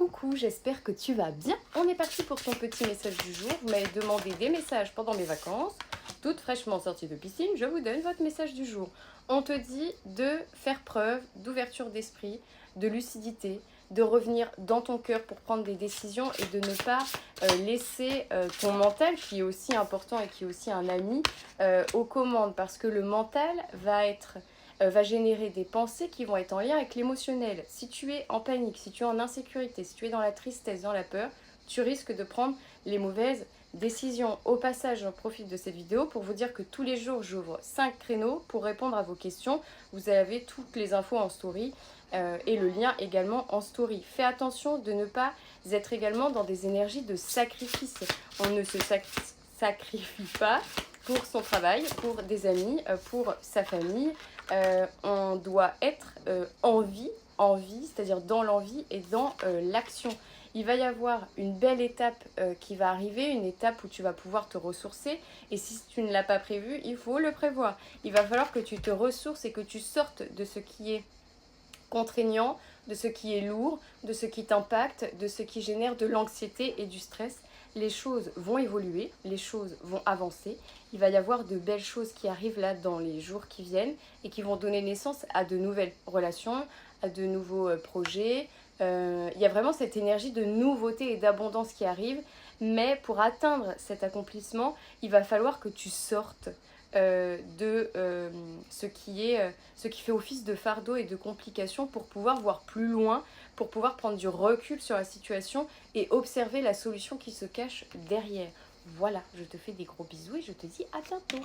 Coucou, j'espère que tu vas bien. On est parti pour ton petit message du jour. Vous m'avez demandé des messages pendant mes vacances. Toute fraîchement sortie de piscine, je vous donne votre message du jour. On te dit de faire preuve d'ouverture d'esprit, de lucidité, de revenir dans ton cœur pour prendre des décisions et de ne pas laisser ton mental, qui est aussi important et qui est aussi un ami, aux commandes. Parce que le mental va générer des pensées qui vont être en lien avec l'émotionnel. Si tu es en panique, si tu es en insécurité, si tu es dans la tristesse, dans la peur, tu risques de prendre les mauvaises décisions. Au passage, j'en profite de cette vidéo pour vous dire que tous les jours, j'ouvre 5 créneaux pour répondre à vos questions. Vous avez toutes les infos en story et le lien également en story. Fais attention de ne pas être également dans des énergies de sacrifice. On ne se sacrifie pas pour son travail, pour des amis, pour sa famille. On doit être en vie, c'est-à-dire dans l'envie et dans l'action. Il va y avoir une belle étape qui va arriver, une étape où tu vas pouvoir te ressourcer. Et si tu ne l'as pas prévu, il faut le prévoir. Il va falloir que tu te ressources et que tu sortes de ce qui est contraignant, de ce qui est lourd, de ce qui t'impacte, de ce qui génère de l'anxiété et du stress. Les choses vont évoluer, les choses vont avancer. Il va y avoir de belles choses qui arrivent là dans les jours qui viennent et qui vont donner naissance à de nouvelles relations, à de nouveaux projets. Il y a vraiment cette énergie de nouveauté et d'abondance qui arrive. Mais pour atteindre cet accomplissement, il va falloir que tu sortes de ce qui fait office de fardeau et de complication pour pouvoir voir plus loin, pour pouvoir prendre du recul sur la situation et observer la solution qui se cache derrière. Voilà, je te fais des gros bisous et je te dis à bientôt.